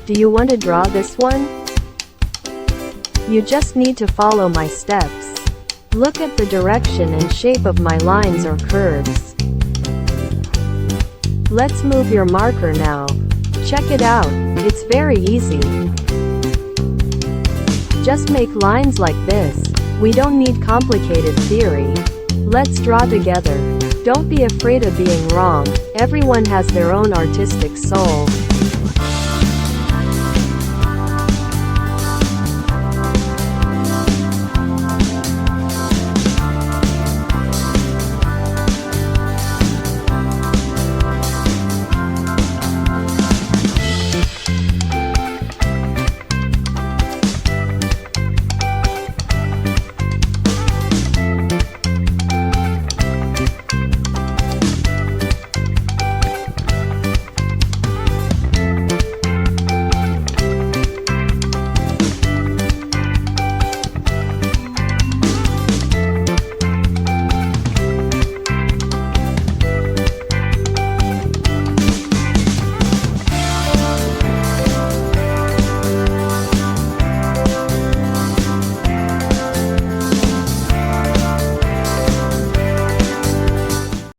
Do you want to draw this one? You just need to follow my steps. Look at the direction and shape of my lines or curves. Let's move your marker now. Check it out, it's very easy. Just make lines like this. We don't need complicated theory. Let's draw together. Don't be afraid of being wrong. Everyone has their own artistic soul.